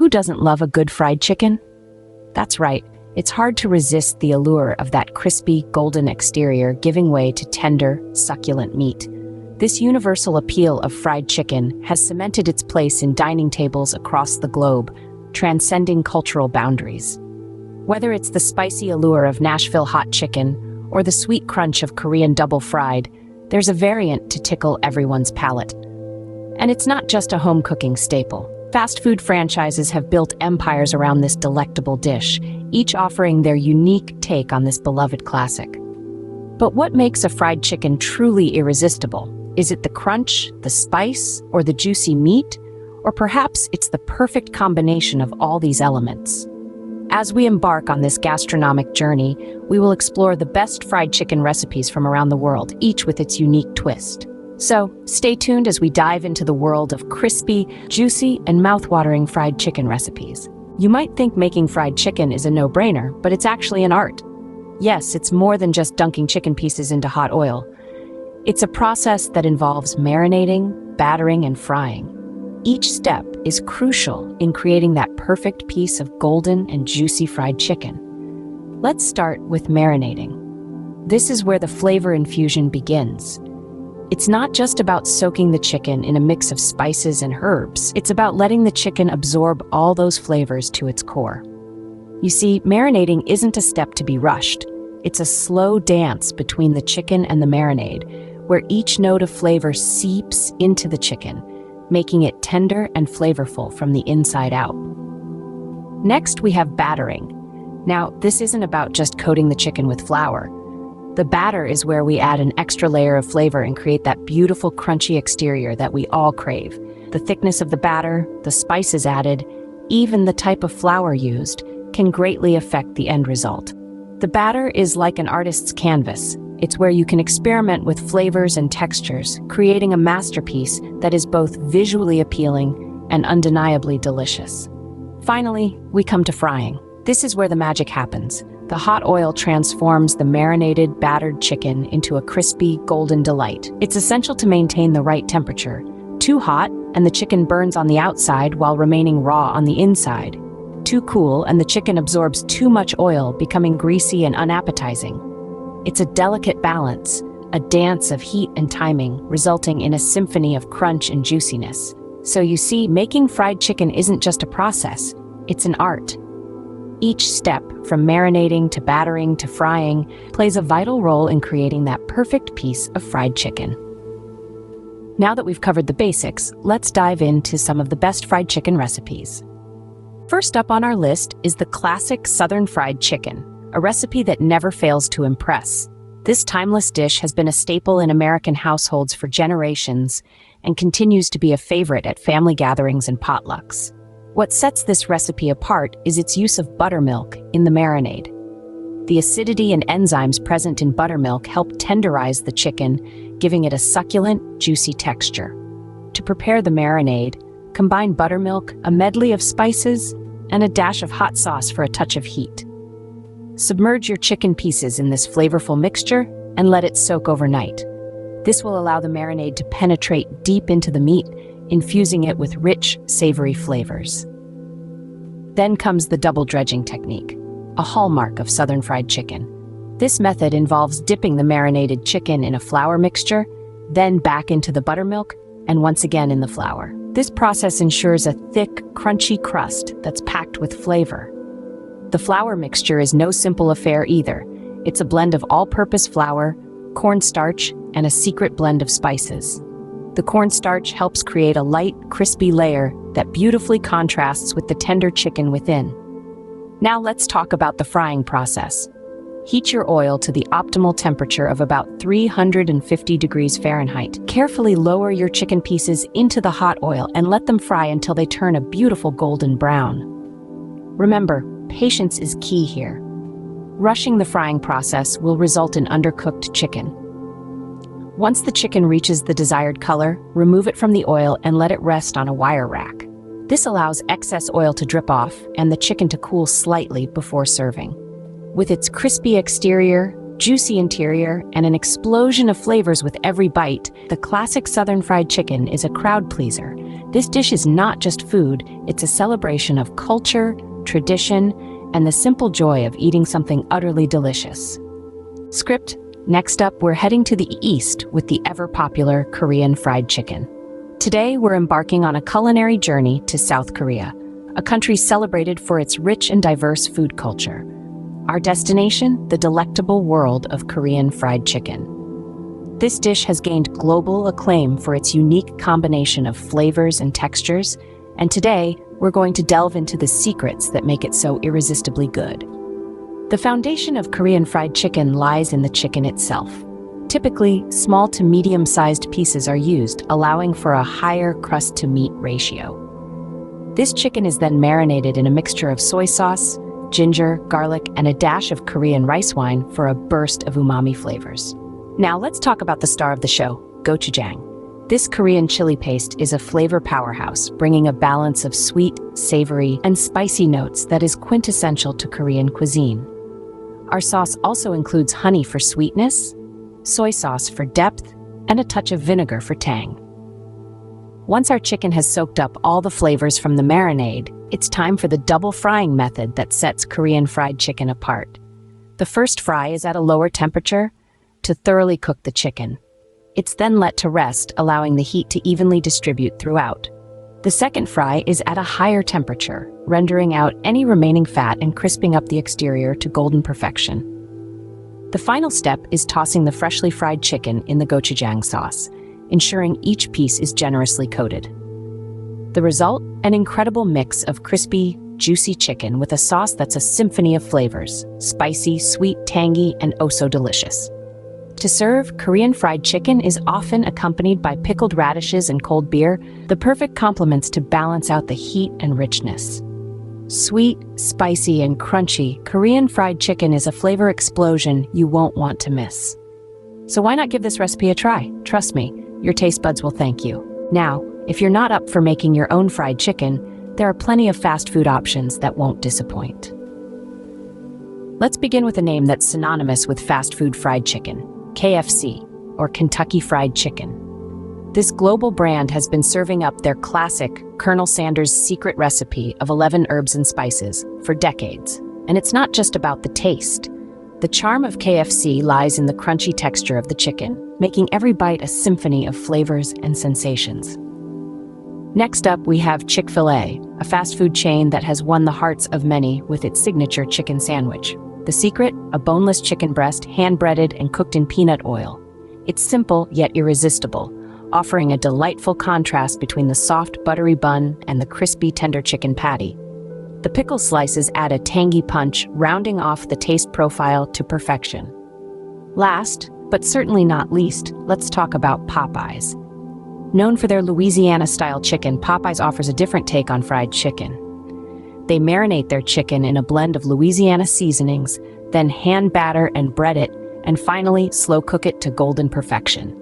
Who doesn't love a good fried chicken? That's right, it's hard to resist the allure of that crispy, golden exterior giving way to tender, succulent meat. This universal appeal of fried chicken has cemented its place in dining tables across the globe, transcending cultural boundaries. Whether it's the spicy allure of Nashville hot chicken or the sweet crunch of Korean double fried, there's a variant to tickle everyone's palate. And it's not just a home cooking staple. Fast food franchises have built empires around this delectable dish, each offering their unique take on this beloved classic. But what makes a fried chicken truly irresistible? Is it the crunch, the spice, or the juicy meat? Or perhaps it's the perfect combination of all these elements. As we embark on this gastronomic journey, we will explore the best fried chicken recipes from around the world, each with its unique twist. So, stay tuned as we dive into the world of crispy, juicy, and mouth-watering fried chicken recipes. You might think making fried chicken is a no-brainer, but it's actually an art. Yes, it's more than just dunking chicken pieces into hot oil. It's a process that involves marinating, battering, and frying. Each step is crucial in creating that perfect piece of golden and juicy fried chicken. Let's start with marinating. This is where the flavor infusion begins. It's not just about soaking the chicken in a mix of spices and herbs. It's about letting the chicken absorb all those flavors to its core. You see, marinating isn't a step to be rushed. It's a slow dance between the chicken and the marinade, where each note of flavor seeps into the chicken, making it tender and flavorful from the inside out. Next, we have battering. Now, this isn't about just coating the chicken with flour. The batter is where we add an extra layer of flavor and create that beautiful crunchy exterior that we all crave. The thickness of the batter, the spices added, even the type of flour used, can greatly affect the end result. The batter is like an artist's canvas. It's where you can experiment with flavors and textures, creating a masterpiece that is both visually appealing and undeniably delicious. Finally, we come to frying. This is where the magic happens. The hot oil transforms the marinated, battered chicken into a crispy, golden delight. It's essential to maintain the right temperature. Too hot, and the chicken burns on the outside while remaining raw on the inside. Too cool, and the chicken absorbs too much oil, becoming greasy and unappetizing. It's a delicate balance, a dance of heat and timing, resulting in a symphony of crunch and juiciness. So you see, making fried chicken isn't just a process, it's an art. Each step, from marinating to battering to frying, plays a vital role in creating that perfect piece of fried chicken. Now that we've covered the basics, let's dive into some of the best fried chicken recipes. First up on our list is the classic Southern fried chicken, a recipe that never fails to impress. This timeless dish has been a staple in American households for generations and continues to be a favorite at family gatherings and potlucks. What sets this recipe apart is its use of buttermilk in the marinade. The acidity and enzymes present in buttermilk help tenderize the chicken, giving it a succulent, juicy texture. To prepare the marinade, combine buttermilk, a medley of spices, and a dash of hot sauce for a touch of heat. Submerge your chicken pieces in this flavorful mixture and let it soak overnight. This will allow the marinade to penetrate deep into the meat, infusing it with rich, savory flavors. Then comes the double dredging technique, a hallmark of Southern fried chicken. This method involves dipping the marinated chicken in a flour mixture, then back into the buttermilk, and once again in the flour. This process ensures a thick, crunchy crust that's packed with flavor. The flour mixture is no simple affair either. It's a blend of all-purpose flour, cornstarch, and a secret blend of spices. The cornstarch helps create a light, crispy layer that beautifully contrasts with the tender chicken within. Now let's talk about the frying process. Heat your oil to the optimal temperature of about 350 degrees Fahrenheit. Carefully lower your chicken pieces into the hot oil and let them fry until they turn a beautiful golden brown. Remember, patience is key here. Rushing the frying process will result in undercooked chicken. Once the chicken reaches the desired color, remove it from the oil and let it rest on a wire rack. This allows excess oil to drip off and the chicken to cool slightly before serving. With its crispy exterior, juicy interior, and an explosion of flavors with every bite, the classic Southern fried chicken is a crowd pleaser, This dish is not just food, it's a celebration of culture, tradition, and the simple joy of eating something utterly delicious. Script, next up, we're heading to the east with the ever-popular Korean fried chicken. Today, we're embarking on a culinary journey to South Korea, a country celebrated for its rich and diverse food culture. Our destination, the delectable world of Korean fried chicken. This dish has gained global acclaim for its unique combination of flavors and textures, and today, we're going to delve into the secrets that make it so irresistibly good. The foundation of Korean fried chicken lies in the chicken itself. Typically, small to medium-sized pieces are used, allowing for a higher crust-to-meat ratio. This chicken is then marinated in a mixture of soy sauce, ginger, garlic, and a dash of Korean rice wine for a burst of umami flavors. Now let's talk about the star of the show, gochujang. This Korean chili paste is a flavor powerhouse, bringing a balance of sweet, savory, and spicy notes that is quintessential to Korean cuisine. Our sauce also includes honey for sweetness, soy sauce for depth, and a touch of vinegar for tang. Once our chicken has soaked up all the flavors from the marinade, it's time for the double frying method that sets Korean fried chicken apart. The first fry is at a lower temperature to thoroughly cook the chicken. It's then let to rest, allowing the heat to evenly distribute throughout. The second fry is at a higher temperature, rendering out any remaining fat and crisping up the exterior to golden perfection. The final step is tossing the freshly fried chicken in the gochujang sauce, ensuring each piece is generously coated. The result? An incredible mix of crispy, juicy chicken with a sauce that's a symphony of flavors: spicy, sweet, tangy, and oh so delicious. To serve, Korean fried chicken is often accompanied by pickled radishes and cold beer, the perfect complements to balance out the heat and richness. Sweet, spicy, and crunchy, Korean fried chicken is a flavor explosion you won't want to miss. So why not give this recipe a try? Trust me, your taste buds will thank you. Now, if you're not up for making your own fried chicken, there are plenty of fast food options that won't disappoint. Let's begin with a name that's synonymous with fast food fried chicken: KFC, or Kentucky Fried Chicken. This global brand has been serving up their classic Colonel Sanders' secret recipe of 11 herbs and spices for decades. And it's not just about the taste. The charm of KFC lies in the crunchy texture of the chicken, making every bite a symphony of flavors and sensations. Next up, we have Chick-fil-A, a fast food chain that has won the hearts of many with its signature chicken sandwich. The secret? A boneless chicken breast, hand-breaded and cooked in peanut oil. It's simple yet irresistible, offering a delightful contrast between the soft, buttery bun and the crispy, tender chicken patty. The pickle slices add a tangy punch, rounding off the taste profile to perfection. Last, but certainly not least, let's talk about Popeyes. Known for their Louisiana-style chicken, Popeyes offers a different take on fried chicken. They marinate their chicken in a blend of Louisiana seasonings, then hand batter and bread it, and finally slow cook it to golden perfection.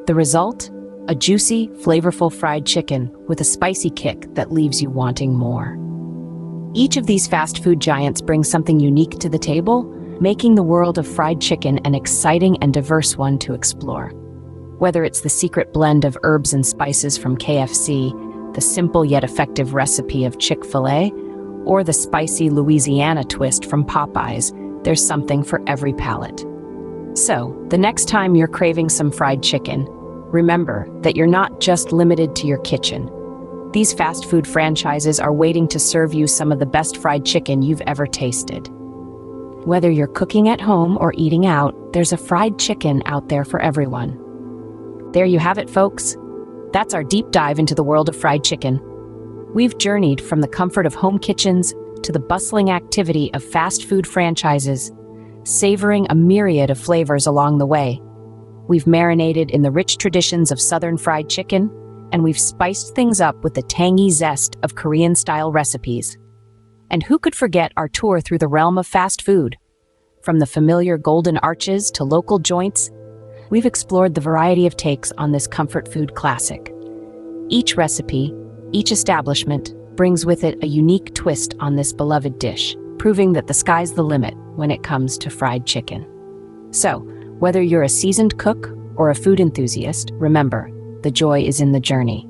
The result? A juicy, flavorful fried chicken with a spicy kick that leaves you wanting more. Each of these fast food giants brings something unique to the table, making the world of fried chicken an exciting and diverse one to explore. Whether it's the secret blend of herbs and spices from KFC, the simple yet effective recipe of Chick-fil-A, or the spicy Louisiana twist from Popeyes, there's something for every palate. So, the next time you're craving some fried chicken, remember that you're not just limited to your kitchen. These fast food franchises are waiting to serve you some of the best fried chicken you've ever tasted. Whether you're cooking at home or eating out, there's a fried chicken out there for everyone. There you have it, folks. That's our deep dive into the world of fried chicken. We've journeyed from the comfort of home kitchens to the bustling activity of fast food franchises, savoring a myriad of flavors along the way. We've marinated in the rich traditions of Southern fried chicken, and we've spiced things up with the tangy zest of Korean-style recipes. And who could forget our tour through the realm of fast food? From the familiar golden arches to local joints, we've explored the variety of takes on this comfort food classic. Each recipe, each establishment, brings with it a unique twist on this beloved dish, proving that the sky's the limit when it comes to fried chicken. So, whether you're a seasoned cook or a food enthusiast, remember, the joy is in the journey.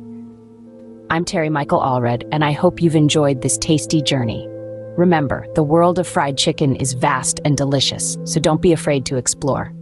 I'm Terry Michael Allred, and I hope you've enjoyed this tasty journey. Remember, the world of fried chicken is vast and delicious, so don't be afraid to explore.